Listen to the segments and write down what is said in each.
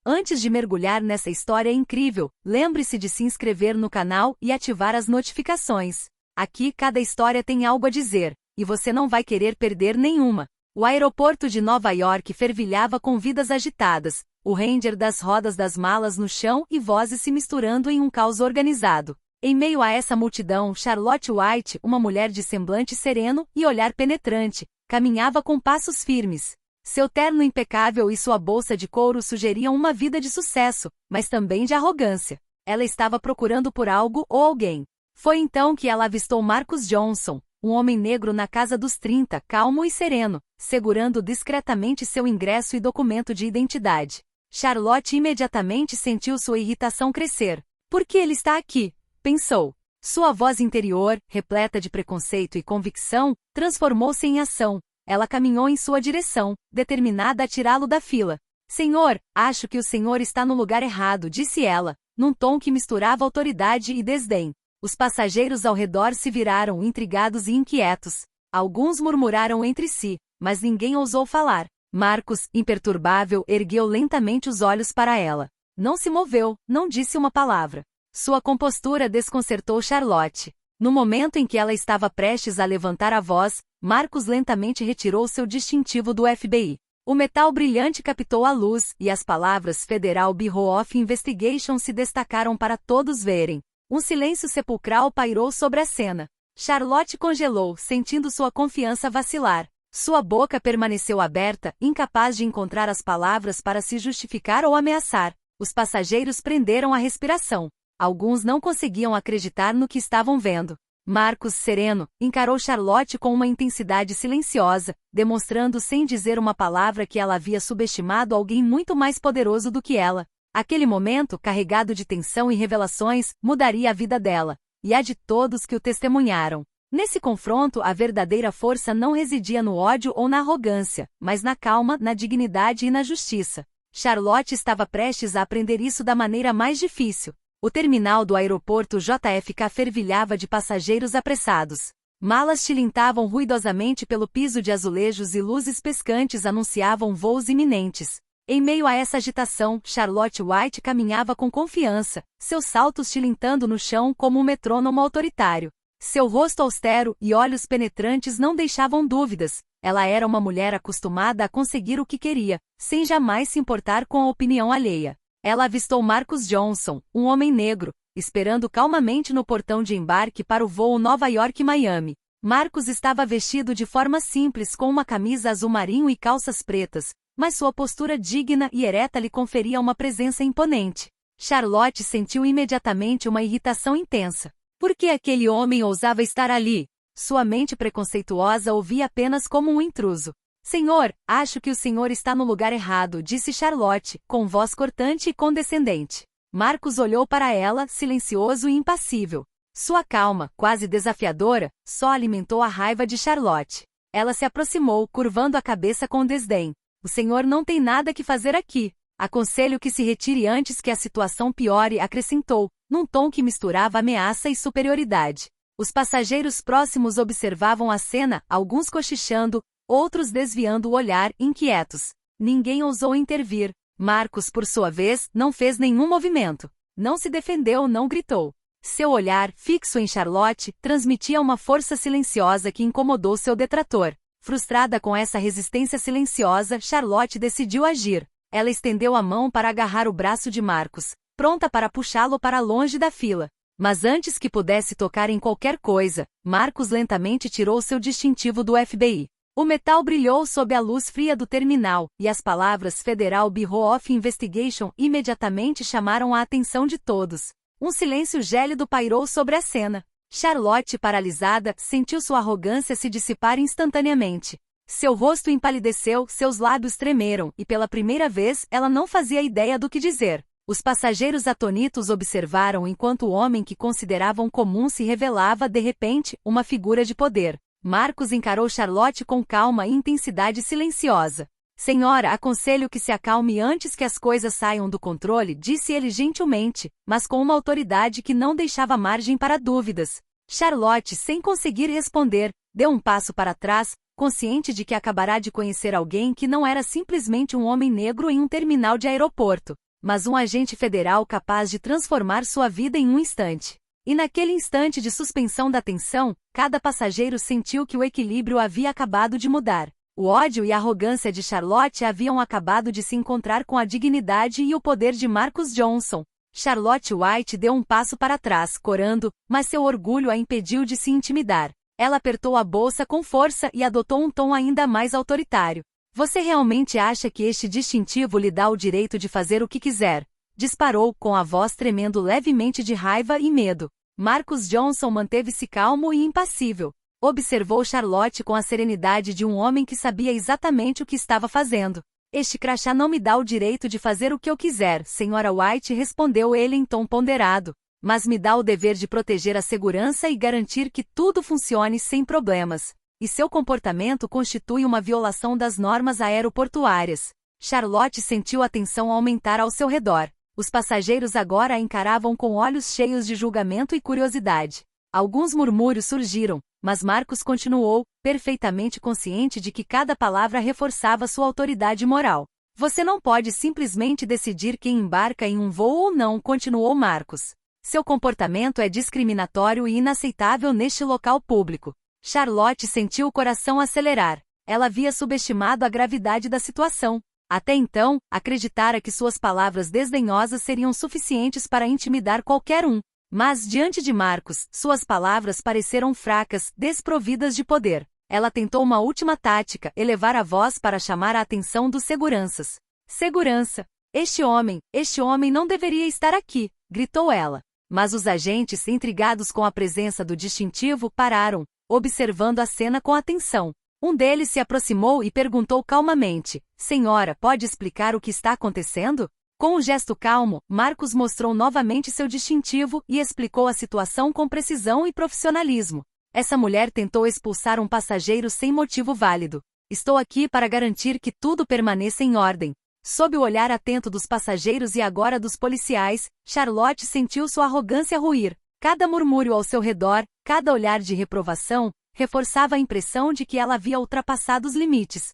Antes de mergulhar nessa história incrível, lembre-se de se inscrever no canal e ativar as notificações. Aqui cada história tem algo a dizer, e você não vai querer perder nenhuma. O aeroporto de Nova York fervilhava com vidas agitadas, o ranger das rodas das malas no chão e vozes se misturando em um caos organizado. Em meio a essa multidão, Charlotte White, uma mulher de semblante sereno e olhar penetrante, caminhava com passos firmes. Seu terno impecável e sua bolsa de couro sugeriam uma vida de sucesso, mas também de arrogância. Ela estava procurando por algo ou alguém. Foi então que ela avistou Marcus Johnson, um homem negro na casa dos 30, calmo e sereno, segurando discretamente seu ingresso e documento de identidade. Charlotte imediatamente sentiu sua irritação crescer. Por que ele está aqui? Pensou. Sua voz interior, repleta de preconceito e convicção, transformou-se em ação. Ela caminhou em sua direção, determinada a tirá-lo da fila. Senhor, acho que o senhor está no lugar errado, disse ela, num tom que misturava autoridade e desdém. Os passageiros ao redor se viraram intrigados e inquietos. Alguns murmuraram entre si, mas ninguém ousou falar. Marcus, imperturbável, ergueu lentamente os olhos para ela. Não se moveu, não disse uma palavra. Sua compostura desconcertou Charlotte. No momento em que ela estava prestes a levantar a voz, Marcus lentamente retirou seu distintivo do FBI. O metal brilhante captou a luz, e as palavras Federal Bureau of Investigation se destacaram para todos verem. Um silêncio sepulcral pairou sobre a cena. Charlotte congelou, sentindo sua confiança vacilar. Sua boca permaneceu aberta, incapaz de encontrar as palavras para se justificar ou ameaçar. Os passageiros prenderam a respiração. Alguns não conseguiam acreditar no que estavam vendo. Marcus, sereno, encarou Charlotte com uma intensidade silenciosa, demonstrando sem dizer uma palavra que ela havia subestimado alguém muito mais poderoso do que ela. Aquele momento, carregado de tensão e revelações, mudaria a vida dela, e a de todos que o testemunharam. Nesse confronto, a verdadeira força não residia no ódio ou na arrogância, mas na calma, na dignidade e na justiça. Charlotte estava prestes a aprender isso da maneira mais difícil. O terminal do aeroporto JFK fervilhava de passageiros apressados. Malas tilintavam ruidosamente pelo piso de azulejos e luzes piscantes anunciavam voos iminentes. Em meio a essa agitação, Charlotte White caminhava com confiança, seus saltos tilintando no chão como um metrônomo autoritário. Seu rosto austero e olhos penetrantes não deixavam dúvidas. Ela era uma mulher acostumada a conseguir o que queria, sem jamais se importar com a opinião alheia. Ela avistou Marcus Johnson, um homem negro, esperando calmamente no portão de embarque para o voo Nova York-Miami. Marcus estava vestido de forma simples com uma camisa azul marinho e calças pretas, mas sua postura digna e ereta lhe conferia uma presença imponente. Charlotte sentiu imediatamente uma irritação intensa. Por que aquele homem ousava estar ali? Sua mente preconceituosa o via apenas como um intruso. Senhor, acho que o senhor está no lugar errado, disse Charlotte, com voz cortante e condescendente. Marcus olhou para ela, silencioso e impassível. Sua calma, quase desafiadora, só alimentou a raiva de Charlotte. Ela se aproximou, curvando a cabeça com desdém. O senhor não tem nada que fazer aqui. Aconselho que se retire antes que a situação piore, acrescentou, num tom que misturava ameaça e superioridade. Os passageiros próximos observavam a cena, alguns cochichando, outros desviando o olhar, inquietos. Ninguém ousou intervir. Marcus, por sua vez, não fez nenhum movimento. Não se defendeu, não gritou. Seu olhar, fixo em Charlotte, transmitia uma força silenciosa que incomodou seu detrator. Frustrada com essa resistência silenciosa, Charlotte decidiu agir. Ela estendeu a mão para agarrar o braço de Marcus, pronta para puxá-lo para longe da fila. Mas antes que pudesse tocar em qualquer coisa, Marcus lentamente tirou seu distintivo do FBI. O metal brilhou sob a luz fria do terminal, e as palavras Federal Bureau of Investigation imediatamente chamaram a atenção de todos. Um silêncio gélido pairou sobre a cena. Charlotte, paralisada, sentiu sua arrogância se dissipar instantaneamente. Seu rosto empalideceu, seus lábios tremeram, e pela primeira vez ela não fazia ideia do que dizer. Os passageiros atônitos observaram enquanto o homem que consideravam comum se revelava, de repente, uma figura de poder. Marcus encarou Charlotte com calma e intensidade silenciosa. Senhora, aconselho que se acalme antes que as coisas saiam do controle, disse ele gentilmente, mas com uma autoridade que não deixava margem para dúvidas. Charlotte, sem conseguir responder, deu um passo para trás, consciente de que acabará de conhecer alguém que não era simplesmente um homem negro em um terminal de aeroporto, mas um agente federal capaz de transformar sua vida em um instante. E naquele instante de suspensão da tensão, cada passageiro sentiu que o equilíbrio havia acabado de mudar. O ódio e a arrogância de Charlotte haviam acabado de se encontrar com a dignidade e o poder de Marcus Johnson. Charlotte White deu um passo para trás, corando, mas seu orgulho a impediu de se intimidar. Ela apertou a bolsa com força e adotou um tom ainda mais autoritário. Você realmente acha que este distintivo lhe dá o direito de fazer o que quiser? Disparou, com a voz tremendo levemente de raiva e medo. Marcus Johnson manteve-se calmo e impassível. Observou Charlotte com a serenidade de um homem que sabia exatamente o que estava fazendo. Este crachá não me dá o direito de fazer o que eu quiser, Sra. White, respondeu ele em tom ponderado. Mas me dá o dever de proteger a segurança e garantir que tudo funcione sem problemas. E seu comportamento constitui uma violação das normas aeroportuárias. Charlotte sentiu a tensão aumentar ao seu redor. Os passageiros agora a encaravam com olhos cheios de julgamento e curiosidade. Alguns murmúrios surgiram, mas Marcus continuou, perfeitamente consciente de que cada palavra reforçava sua autoridade moral. Você não pode simplesmente decidir quem embarca em um voo ou não, continuou Marcus. Seu comportamento é discriminatório e inaceitável neste local público. Charlotte sentiu o coração acelerar. Ela havia subestimado a gravidade da situação. Até então, acreditara que suas palavras desdenhosas seriam suficientes para intimidar qualquer um. Mas, diante de Marcus, suas palavras pareceram fracas, desprovidas de poder. Ela tentou uma última tática, elevar a voz para chamar a atenção dos seguranças. Segurança! Este homem não deveria estar aqui, gritou ela. Mas os agentes, intrigados com a presença do distintivo, pararam, observando a cena com atenção. Um deles se aproximou e perguntou calmamente: Senhora, pode explicar o que está acontecendo? Com um gesto calmo, Marcus mostrou novamente seu distintivo e explicou a situação com precisão e profissionalismo. Essa mulher tentou expulsar um passageiro sem motivo válido. Estou aqui para garantir que tudo permaneça em ordem. Sob o olhar atento dos passageiros e agora dos policiais, Charlotte sentiu sua arrogância ruir. Cada murmúrio ao seu redor, cada olhar de reprovação, reforçava a impressão de que ela havia ultrapassado os limites.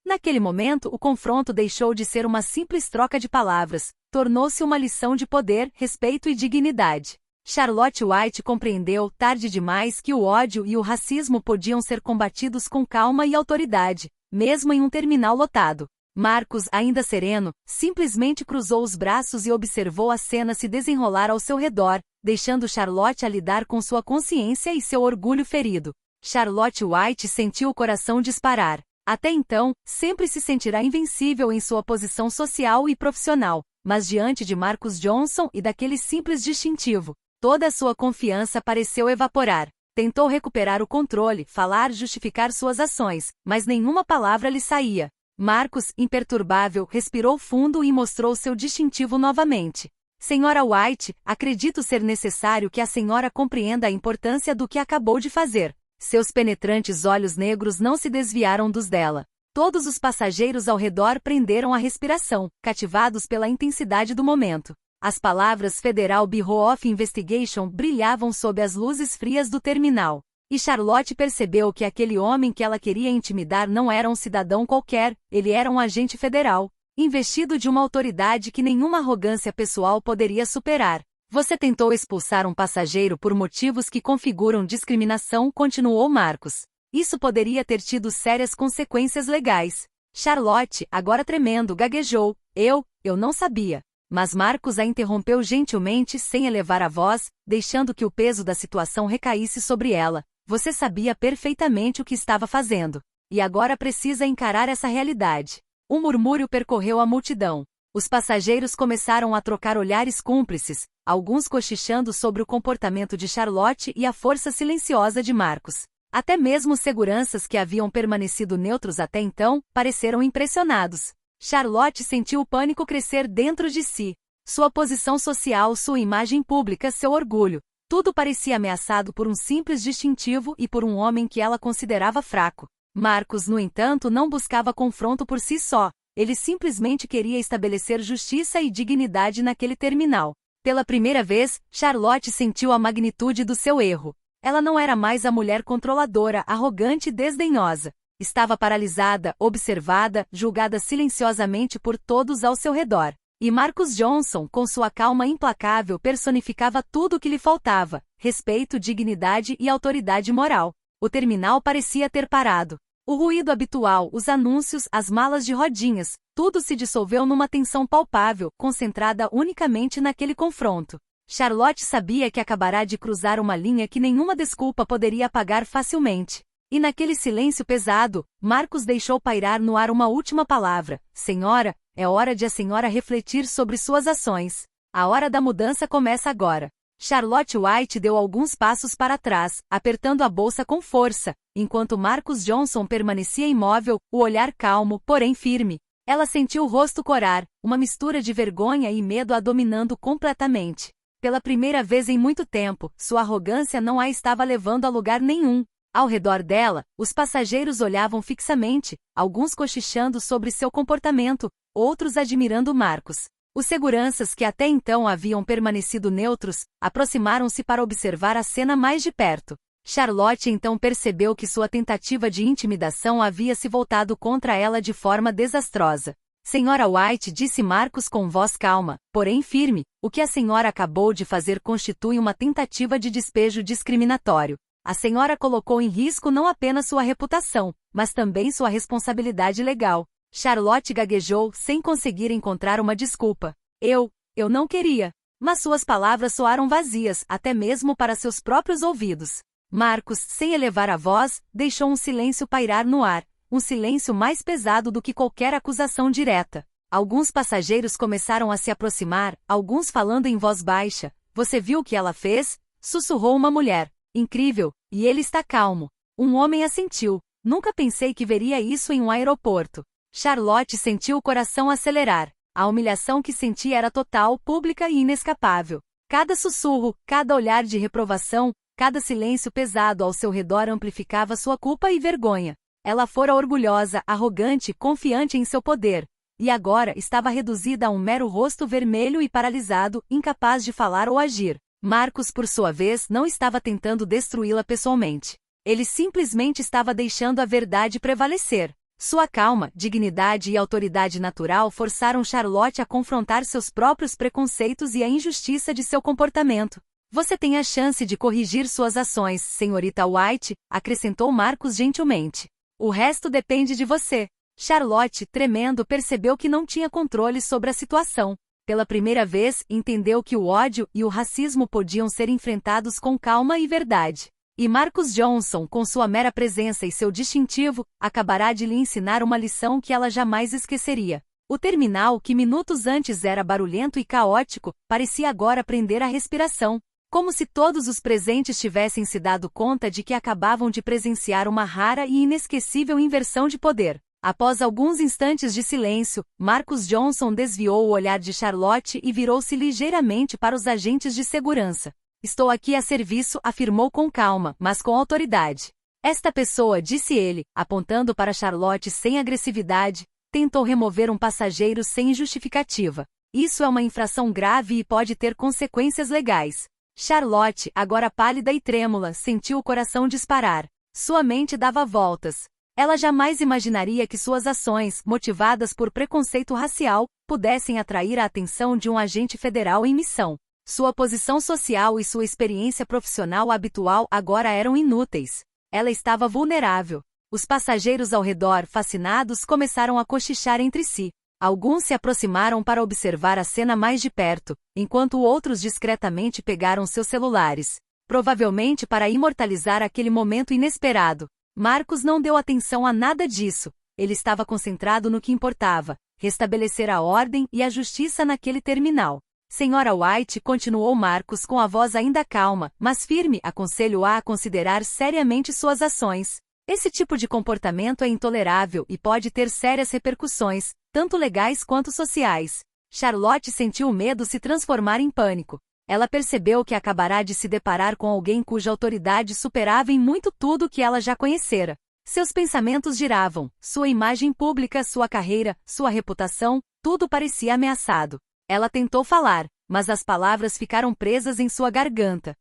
Naquele momento, o confronto deixou de ser uma simples troca de palavras, tornou-se uma lição de poder, respeito e dignidade. Charlotte White compreendeu, tarde demais, que o ódio e o racismo podiam ser combatidos com calma e autoridade, mesmo em um terminal lotado. Marcus, ainda sereno, simplesmente cruzou os braços e observou a cena se desenrolar ao seu redor, deixando Charlotte a lidar com sua consciência e seu orgulho ferido. Charlotte White sentiu o coração disparar. Até então, sempre se sentirá invencível em sua posição social e profissional, mas diante de Marcus Johnson e daquele simples distintivo, toda a sua confiança pareceu evaporar. Tentou recuperar o controle, falar, justificar suas ações, mas nenhuma palavra lhe saía. Marcus, imperturbável, respirou fundo e mostrou seu distintivo novamente. Senhora White, acredito ser necessário que a senhora compreenda a importância do que acabou de fazer. Seus penetrantes olhos negros não se desviaram dos dela. Todos os passageiros ao redor prenderam a respiração, cativados pela intensidade do momento. As palavras Federal Bureau of Investigation brilhavam sob as luzes frias do terminal. E Charlotte percebeu que aquele homem que ela queria intimidar não era um cidadão qualquer, ele era um agente federal, investido de uma autoridade que nenhuma arrogância pessoal poderia superar. Você tentou expulsar um passageiro por motivos que configuram discriminação, continuou Marcus. Isso poderia ter tido sérias consequências legais. Charlotte, agora tremendo, gaguejou. Eu não sabia. Mas Marcus a interrompeu gentilmente sem elevar a voz, deixando que o peso da situação recaísse sobre ela. Você sabia perfeitamente o que estava fazendo. E agora precisa encarar essa realidade. Um murmúrio percorreu a multidão. Os passageiros começaram a trocar olhares cúmplices, alguns cochichando sobre o comportamento de Charlotte e a força silenciosa de Marcus. Até mesmo os seguranças que haviam permanecido neutros até então, pareceram impressionados. Charlotte sentiu o pânico crescer dentro de si. Sua posição social, sua imagem pública, seu orgulho. Tudo parecia ameaçado por um simples distintivo e por um homem que ela considerava fraco. Marcus, no entanto, não buscava confronto por si só. Ele simplesmente queria estabelecer justiça e dignidade naquele terminal. Pela primeira vez, Charlotte sentiu a magnitude do seu erro. Ela não era mais a mulher controladora, arrogante e desdenhosa. Estava paralisada, observada, julgada silenciosamente por todos ao seu redor. E Marcus Johnson, com sua calma implacável, personificava tudo o que lhe faltava: respeito, dignidade e autoridade moral. O terminal parecia ter parado. O ruído habitual, os anúncios, as malas de rodinhas, tudo se dissolveu numa tensão palpável, concentrada unicamente naquele confronto. Charlotte sabia que acabara de cruzar uma linha que nenhuma desculpa poderia apagar facilmente. E naquele silêncio pesado, Marcus deixou pairar no ar uma última palavra: Senhora, é hora de a senhora refletir sobre suas ações. A hora da mudança começa agora. Charlotte White deu alguns passos para trás, apertando a bolsa com força, enquanto Marcus Johnson permanecia imóvel, o olhar calmo, porém firme. Ela sentiu o rosto corar, uma mistura de vergonha e medo a dominando completamente. Pela primeira vez em muito tempo, sua arrogância não a estava levando a lugar nenhum. Ao redor dela, os passageiros olhavam fixamente, alguns cochichando sobre seu comportamento, outros admirando Marcus. Os seguranças que até então haviam permanecido neutros, aproximaram-se para observar a cena mais de perto. Charlotte então percebeu que sua tentativa de intimidação havia se voltado contra ela de forma desastrosa. Senhora White, disse Marcus com voz calma, porém firme, o que a senhora acabou de fazer constitui uma tentativa de despejo discriminatório. A senhora colocou em risco não apenas sua reputação, mas também sua responsabilidade legal. Charlotte gaguejou, sem conseguir encontrar uma desculpa. Eu não queria. Mas suas palavras soaram vazias, até mesmo para seus próprios ouvidos. Marcus, sem elevar a voz, deixou um silêncio pairar no ar, um silêncio mais pesado do que qualquer acusação direta. Alguns passageiros começaram a se aproximar, alguns falando em voz baixa. Você viu o que ela fez? Sussurrou uma mulher. Incrível, e ele está calmo. Um homem assentiu. Nunca pensei que veria isso em um aeroporto. Charlotte sentiu o coração acelerar. A humilhação que sentia era total, pública e inescapável. Cada sussurro, cada olhar de reprovação, cada silêncio pesado ao seu redor amplificava sua culpa e vergonha. Ela fora orgulhosa, arrogante, confiante em seu poder. E agora estava reduzida a um mero rosto vermelho e paralisado, incapaz de falar ou agir. Marcus, por sua vez, não estava tentando destruí-la pessoalmente. Ele simplesmente estava deixando a verdade prevalecer. Sua calma, dignidade e autoridade natural forçaram Charlotte a confrontar seus próprios preconceitos e a injustiça de seu comportamento. Você tem a chance de corrigir suas ações, senhorita White, acrescentou Marcus gentilmente. O resto depende de você. Charlotte, tremendo, percebeu que não tinha controle sobre a situação. Pela primeira vez, entendeu que o ódio e o racismo podiam ser enfrentados com calma e verdade. E Marcus Johnson, com sua mera presença e seu distintivo, acabará de lhe ensinar uma lição que ela jamais esqueceria. O terminal, que minutos antes era barulhento e caótico, parecia agora prender a respiração, como se todos os presentes tivessem se dado conta de que acabavam de presenciar uma rara e inesquecível inversão de poder. Após alguns instantes de silêncio, Marcus Johnson desviou o olhar de Charlotte e virou-se ligeiramente para os agentes de segurança. Estou aqui a serviço, afirmou com calma, mas com autoridade. Esta pessoa, disse ele, apontando para Charlotte sem agressividade, tentou remover um passageiro sem justificativa. Isso é uma infração grave e pode ter consequências legais. Charlotte, agora pálida e trêmula, sentiu o coração disparar. Sua mente dava voltas. Ela jamais imaginaria que suas ações, motivadas por preconceito racial, pudessem atrair a atenção de um agente federal em missão. Sua posição social e sua experiência profissional habitual agora eram inúteis. Ela estava vulnerável. Os passageiros ao redor, fascinados, começaram a cochichar entre si. Alguns se aproximaram para observar a cena mais de perto, enquanto outros discretamente pegaram seus celulares, provavelmente para imortalizar aquele momento inesperado. Marcus não deu atenção a nada disso. Ele estava concentrado no que importava: restabelecer a ordem e a justiça naquele terminal. Senhora White, continuou Marcus com a voz ainda calma, mas firme, aconselho-a a considerar seriamente suas ações. Esse tipo de comportamento é intolerável e pode ter sérias repercussões, tanto legais quanto sociais. Charlotte sentiu o medo se transformar em pânico. Ela percebeu que acabará de se deparar com alguém cuja autoridade superava em muito tudo que ela já conhecera. Seus pensamentos giravam, sua imagem pública, sua carreira, sua reputação, tudo parecia ameaçado. Ela tentou falar, mas as palavras ficaram presas em sua garganta.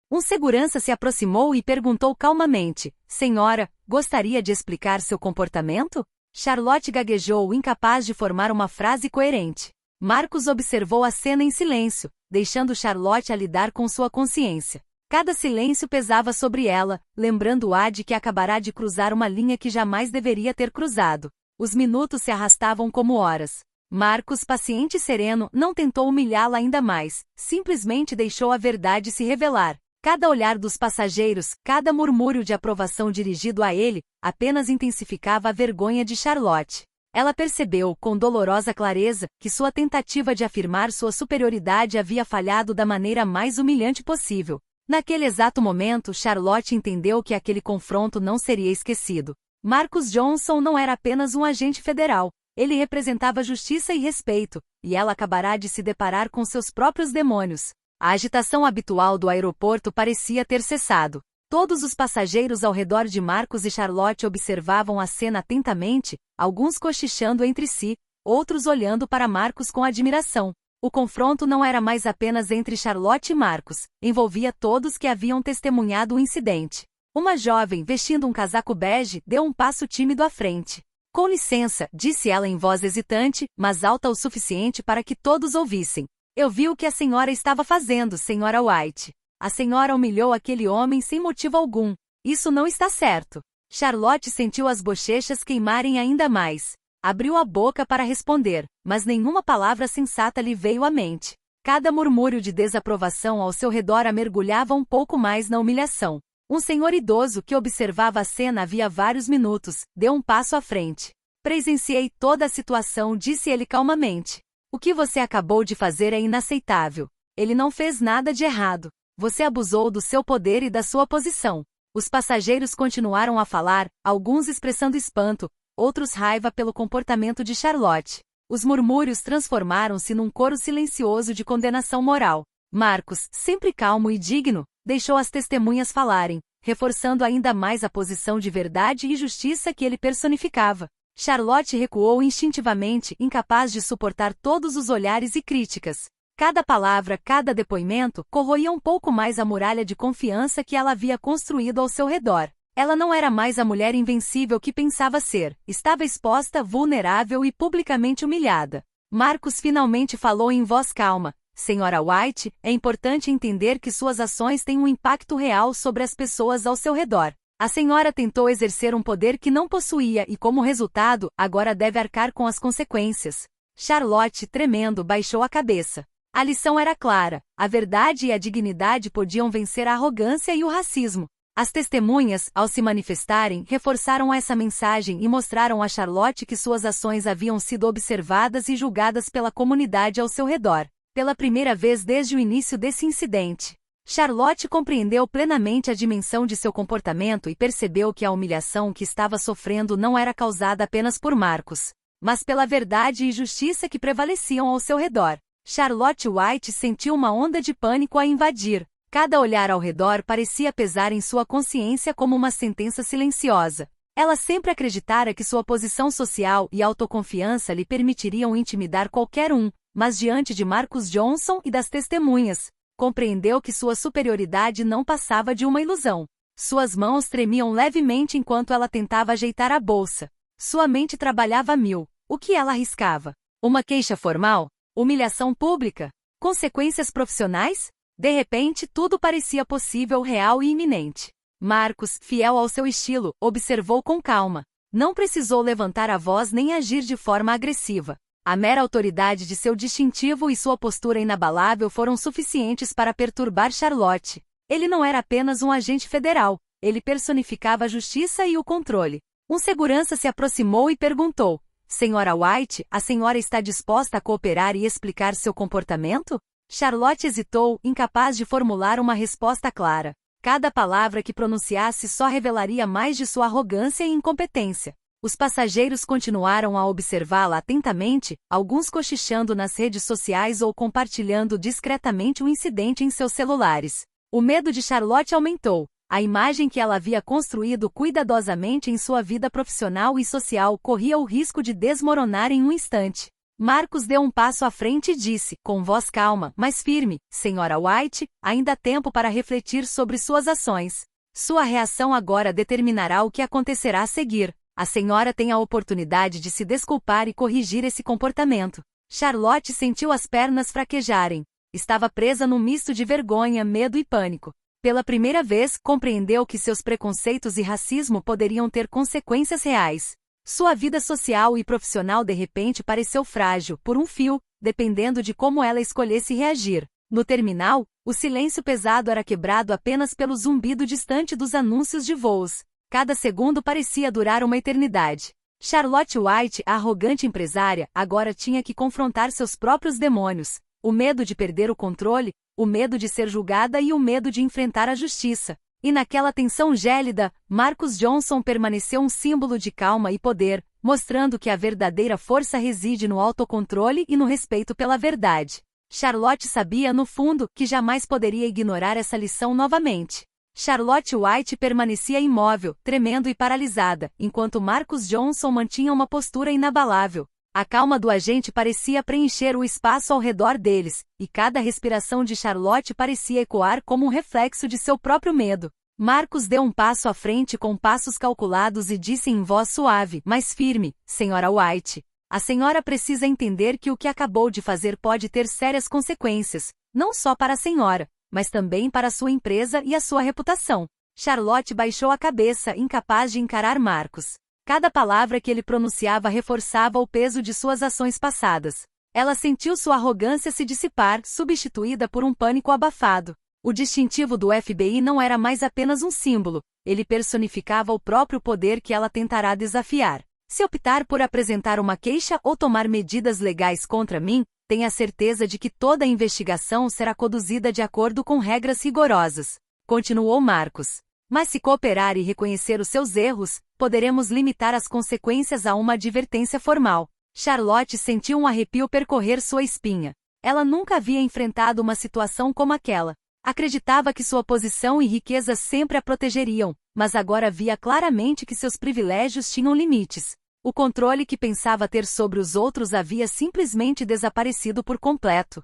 Um segurança se aproximou e perguntou calmamente: Senhora, gostaria de explicar seu comportamento? Charlotte gaguejou, incapaz de formar uma frase coerente. Marcus observou a cena em silêncio, deixando Charlotte a lidar com sua consciência. Cada silêncio pesava sobre ela, lembrando-a de que acabará de cruzar uma linha que jamais deveria ter cruzado. Os minutos se arrastavam como horas. Marcus, paciente e sereno, não tentou humilhá-la ainda mais, simplesmente deixou a verdade se revelar. Cada olhar dos passageiros, cada murmúrio de aprovação dirigido a ele, apenas intensificava a vergonha de Charlotte. Ela percebeu, com dolorosa clareza, que sua tentativa de afirmar sua superioridade havia falhado da maneira mais humilhante possível. Naquele exato momento, Charlotte entendeu que aquele confronto não seria esquecido. Marcus Johnson não era apenas um agente federal. Ele representava justiça e respeito, e ela acabará de se deparar com seus próprios demônios. A agitação habitual do aeroporto parecia ter cessado. Todos os passageiros ao redor de Marcus e Charlotte observavam a cena atentamente, alguns cochichando entre si, outros olhando para Marcus com admiração. O confronto não era mais apenas entre Charlotte e Marcus, envolvia todos que haviam testemunhado o incidente. Uma jovem, vestindo um casaco bege, deu um passo tímido à frente. Com licença, disse ela em voz hesitante, mas alta o suficiente para que todos ouvissem. Eu vi o que a senhora estava fazendo, senhora White. A senhora humilhou aquele homem sem motivo algum. Isso não está certo. Charlotte sentiu as bochechas queimarem ainda mais. Abriu a boca para responder, mas nenhuma palavra sensata lhe veio à mente. Cada murmúrio de desaprovação ao seu redor a mergulhava um pouco mais na humilhação. Um senhor idoso que observava a cena havia vários minutos, deu um passo à frente. Presenciei toda a situação, disse ele calmamente. O que você acabou de fazer é inaceitável. Ele não fez nada de errado. Você abusou do seu poder e da sua posição. Os passageiros continuaram a falar, alguns expressando espanto, outros raiva pelo comportamento de Charlotte. Os murmúrios transformaram-se num coro silencioso de condenação moral. Marcus, sempre calmo e digno, deixou as testemunhas falarem, reforçando ainda mais a posição de verdade e justiça que ele personificava. Charlotte recuou instintivamente, incapaz de suportar todos os olhares e críticas. Cada palavra, cada depoimento, corroía um pouco mais a muralha de confiança que ela havia construído ao seu redor. Ela não era mais a mulher invencível que pensava ser, estava exposta, vulnerável e publicamente humilhada. Marcus finalmente falou em voz calma. Senhora White, é importante entender que suas ações têm um impacto real sobre as pessoas ao seu redor. A senhora tentou exercer um poder que não possuía e, como resultado, agora deve arcar com as consequências. Charlotte, tremendo, baixou a cabeça. A lição era clara. A verdade e a dignidade podiam vencer a arrogância e o racismo. As testemunhas, ao se manifestarem, reforçaram essa mensagem e mostraram a Charlotte que suas ações haviam sido observadas e julgadas pela comunidade ao seu redor. Pela primeira vez desde o início desse incidente, Charlotte compreendeu plenamente a dimensão de seu comportamento e percebeu que a humilhação que estava sofrendo não era causada apenas por Marcus, mas pela verdade e justiça que prevaleciam ao seu redor. Charlotte White sentiu uma onda de pânico a invadir. Cada olhar ao redor parecia pesar em sua consciência como uma sentença silenciosa. Ela sempre acreditara que sua posição social e autoconfiança lhe permitiriam intimidar qualquer um, mas diante de Marcus Johnson e das testemunhas, compreendeu que sua superioridade não passava de uma ilusão. Suas mãos tremiam levemente enquanto ela tentava ajeitar a bolsa. Sua mente trabalhava a mil. O que ela arriscava? Uma queixa formal? Humilhação pública? Consequências profissionais? De repente, tudo parecia possível, real e iminente. Marcus, fiel ao seu estilo, observou com calma. Não precisou levantar a voz nem agir de forma agressiva. A mera autoridade de seu distintivo e sua postura inabalável foram suficientes para perturbar Charlotte. Ele não era apenas um agente federal, ele personificava a justiça e o controle. Um segurança se aproximou e perguntou: Senhora White, a senhora está disposta a cooperar e explicar seu comportamento? Charlotte hesitou, incapaz de formular uma resposta clara. Cada palavra que pronunciasse só revelaria mais de sua arrogância e incompetência. Os passageiros continuaram a observá-la atentamente, alguns cochichando nas redes sociais ou compartilhando discretamente o incidente em seus celulares. O medo de Charlotte aumentou. A imagem que ela havia construído cuidadosamente em sua vida profissional e social corria o risco de desmoronar em um instante. Marcus deu um passo à frente e disse, com voz calma, mas firme: Senhora White, ainda há tempo para refletir sobre suas ações. Sua reação agora determinará o que acontecerá a seguir. A senhora tem a oportunidade de se desculpar e corrigir esse comportamento. Charlotte sentiu as pernas fraquejarem. Estava presa num misto de vergonha, medo e pânico. Pela primeira vez, compreendeu que seus preconceitos e racismo poderiam ter consequências reais. Sua vida social e profissional de repente pareceu frágil, por um fio, dependendo de como ela escolhesse reagir. No terminal, o silêncio pesado era quebrado apenas pelo zumbido distante dos anúncios de voos. Cada segundo parecia durar uma eternidade. Charlotte White, a arrogante empresária, agora tinha que confrontar seus próprios demônios. O medo de perder o controle, o medo de ser julgada e o medo de enfrentar a justiça. E naquela tensão gélida, Marcus Johnson permaneceu um símbolo de calma e poder, mostrando que a verdadeira força reside no autocontrole e no respeito pela verdade. Charlotte sabia, no fundo, que jamais poderia ignorar essa lição novamente. Charlotte White permanecia imóvel, tremendo e paralisada, enquanto Marcus Johnson mantinha uma postura inabalável. A calma do agente parecia preencher o espaço ao redor deles, e cada respiração de Charlotte parecia ecoar como um reflexo de seu próprio medo. Marcus deu um passo à frente com passos calculados e disse em voz suave, mas firme: Senhora White, a senhora precisa entender que o que acabou de fazer pode ter sérias consequências, não só para a senhora, mas também para a sua empresa e a sua reputação. Charlotte baixou a cabeça, incapaz de encarar Marcus. Cada palavra que ele pronunciava reforçava o peso de suas ações passadas. Ela sentiu sua arrogância se dissipar, substituída por um pânico abafado. O distintivo do FBI não era mais apenas um símbolo, ele personificava o próprio poder que ela tentará desafiar. Se optar por apresentar uma queixa ou tomar medidas legais contra mim, tenha certeza de que toda a investigação será conduzida de acordo com regras rigorosas. Continuou Marcus. Mas se cooperar e reconhecer os seus erros, poderemos limitar as consequências a uma advertência formal. Charlotte sentiu um arrepio percorrer sua espinha. Ela nunca havia enfrentado uma situação como aquela. Acreditava que sua posição e riqueza sempre a protegeriam, mas agora via claramente que seus privilégios tinham limites. O controle que pensava ter sobre os outros havia simplesmente desaparecido por completo.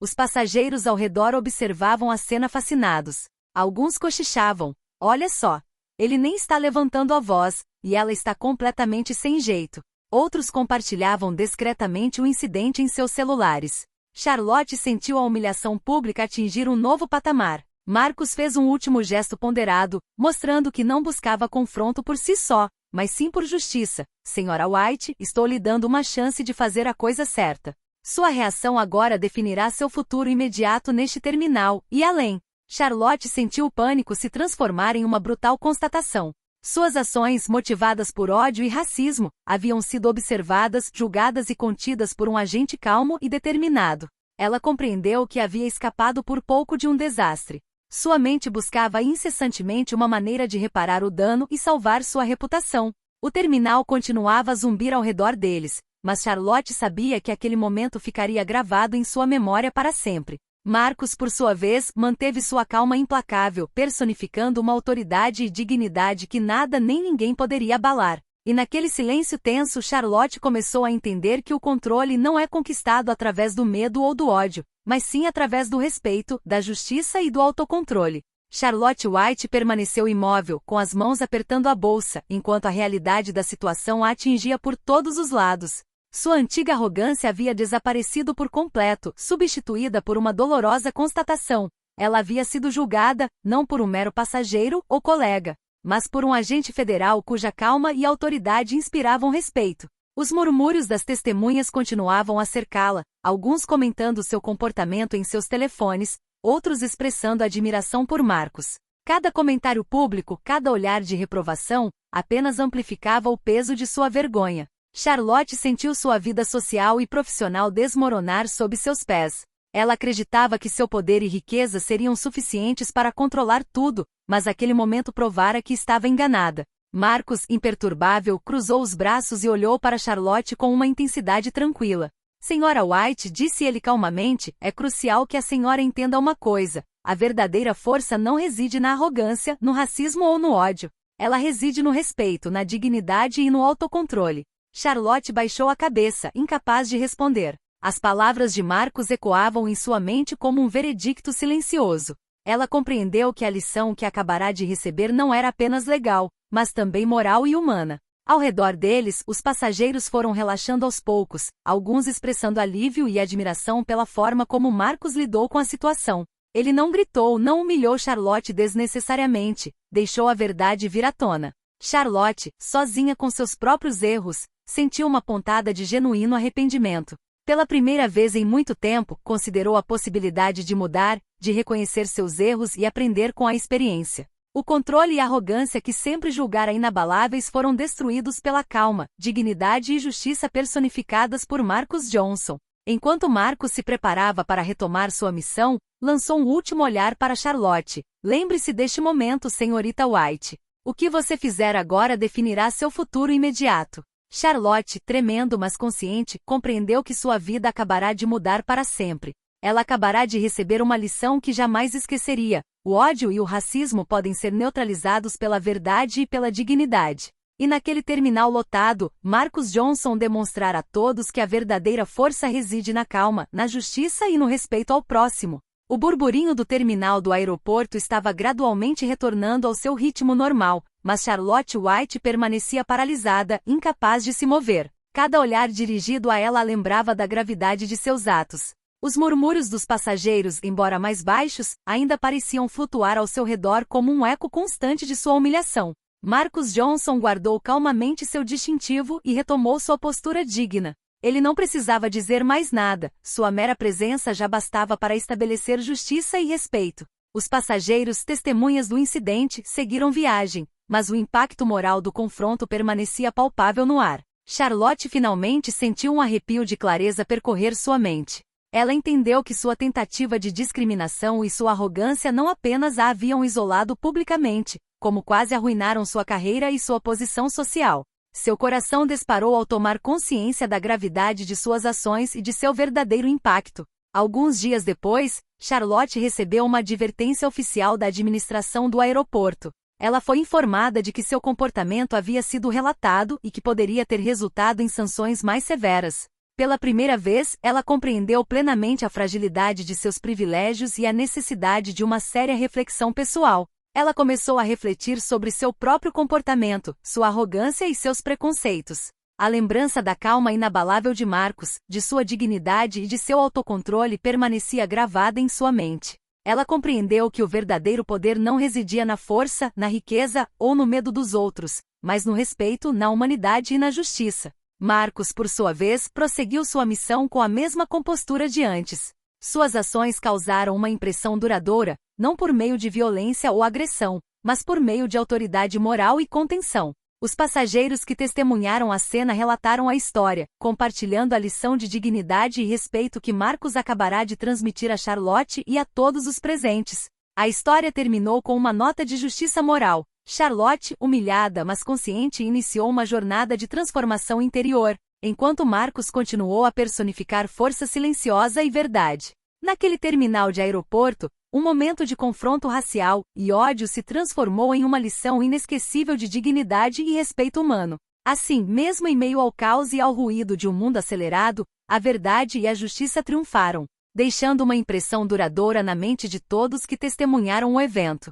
Os passageiros ao redor observavam a cena fascinados. Alguns cochichavam: olha só, ele nem está levantando a voz, e ela está completamente sem jeito. Outros compartilhavam discretamente o incidente em seus celulares. Charlotte sentiu a humilhação pública atingir um novo patamar. Marcus fez um último gesto ponderado, mostrando que não buscava confronto por si só, mas sim por justiça. Senhora White, estou lhe dando uma chance de fazer a coisa certa. Sua reação agora definirá seu futuro imediato neste terminal, e além. Charlotte sentiu o pânico se transformar em uma brutal constatação. Suas ações, motivadas por ódio e racismo, haviam sido observadas, julgadas e contidas por um agente calmo e determinado. Ela compreendeu que havia escapado por pouco de um desastre. Sua mente buscava incessantemente uma maneira de reparar o dano e salvar sua reputação. O terminal continuava a zumbir ao redor deles, mas Charlotte sabia que aquele momento ficaria gravado em sua memória para sempre. Marcus, por sua vez, manteve sua calma implacável, personificando uma autoridade e dignidade que nada nem ninguém poderia abalar. E naquele silêncio tenso, Charlotte começou a entender que o controle não é conquistado através do medo ou do ódio, mas sim através do respeito, da justiça e do autocontrole. Charlotte White permaneceu imóvel, com as mãos apertando a bolsa, enquanto a realidade da situação a atingia por todos os lados. Sua antiga arrogância havia desaparecido por completo, substituída por uma dolorosa constatação. Ela havia sido julgada, não por um mero passageiro ou colega, mas por um agente federal cuja calma e autoridade inspiravam respeito. Os murmúrios das testemunhas continuavam a cercá-la, alguns comentando seu comportamento em seus telefones, outros expressando admiração por Marcus. Cada comentário público, cada olhar de reprovação, apenas amplificava o peso de sua vergonha. Charlotte sentiu sua vida social e profissional desmoronar sob seus pés. Ela acreditava que seu poder e riqueza seriam suficientes para controlar tudo, mas aquele momento provara que estava enganada. Marcus, imperturbável, cruzou os braços e olhou para Charlotte com uma intensidade tranquila. Senhora White, disse ele calmamente, é crucial que a senhora entenda uma coisa. A verdadeira força não reside na arrogância, no racismo ou no ódio. Ela reside no respeito, na dignidade e no autocontrole. Charlotte baixou a cabeça, incapaz de responder. As palavras de Marcus ecoavam em sua mente como um veredicto silencioso. Ela compreendeu que a lição que acabará de receber não era apenas legal, mas também moral e humana. Ao redor deles, os passageiros foram relaxando aos poucos, alguns expressando alívio e admiração pela forma como Marcos lidou com a situação. Ele não gritou, não humilhou Charlotte desnecessariamente, deixou a verdade vir à tona. Charlotte, sozinha com seus próprios erros, sentiu uma pontada de genuíno arrependimento. Pela primeira vez em muito tempo, considerou a possibilidade de mudar, de reconhecer seus erros e aprender com a experiência. O controle e a arrogância que sempre julgara inabaláveis foram destruídos pela calma, dignidade e justiça personificadas por Marcus Johnson. Enquanto Marcus se preparava para retomar sua missão, lançou um último olhar para Charlotte. Lembre-se deste momento, senhorita White. O que você fizer agora definirá seu futuro imediato. Charlotte, tremendo mas consciente, compreendeu que sua vida acabará de mudar para sempre. Ela acabará de receber uma lição que jamais esqueceria. O ódio e o racismo podem ser neutralizados pela verdade e pela dignidade. E naquele terminal lotado, Marcus Johnson demonstrara a todos que a verdadeira força reside na calma, na justiça e no respeito ao próximo. O burburinho do terminal do aeroporto estava gradualmente retornando ao seu ritmo normal, mas Charlotte White permanecia paralisada, incapaz de se mover. Cada olhar dirigido a ela a lembrava da gravidade de seus atos. Os murmúrios dos passageiros, embora mais baixos, ainda pareciam flutuar ao seu redor como um eco constante de sua humilhação. Marcus Johnson guardou calmamente seu distintivo e retomou sua postura digna. Ele não precisava dizer mais nada, sua mera presença já bastava para estabelecer justiça e respeito. Os passageiros, testemunhas do incidente, seguiram viagem, mas o impacto moral do confronto permanecia palpável no ar. Charlotte finalmente sentiu um arrepio de clareza percorrer sua mente. Ela entendeu que sua tentativa de discriminação e sua arrogância não apenas a haviam isolado publicamente, como quase arruinaram sua carreira e sua posição social. Seu coração disparou ao tomar consciência da gravidade de suas ações e de seu verdadeiro impacto. Alguns dias depois, Charlotte recebeu uma advertência oficial da administração do aeroporto. Ela foi informada de que seu comportamento havia sido relatado e que poderia ter resultado em sanções mais severas. Pela primeira vez, ela compreendeu plenamente a fragilidade de seus privilégios e a necessidade de uma séria reflexão pessoal. Ela começou a refletir sobre seu próprio comportamento, sua arrogância e seus preconceitos. A lembrança da calma inabalável de Marcus, de sua dignidade e de seu autocontrole permanecia gravada em sua mente. Ela compreendeu que o verdadeiro poder não residia na força, na riqueza ou no medo dos outros, mas no respeito, na humanidade e na justiça. Marcus, por sua vez, prosseguiu sua missão com a mesma compostura de antes. Suas ações causaram uma impressão duradoura, não por meio de violência ou agressão, mas por meio de autoridade moral e contenção. Os passageiros que testemunharam a cena relataram a história, compartilhando a lição de dignidade e respeito que Marcus acabará de transmitir a Charlotte e a todos os presentes. A história terminou com uma nota de justiça moral. Charlotte, humilhada mas consciente, iniciou uma jornada de transformação interior, enquanto Marcus continuou a personificar força silenciosa e verdade. Naquele terminal de aeroporto, um momento de confronto racial e ódio se transformou em uma lição inesquecível de dignidade e respeito humano. Assim, mesmo em meio ao caos e ao ruído de um mundo acelerado, a verdade e a justiça triunfaram, deixando uma impressão duradoura na mente de todos que testemunharam o evento.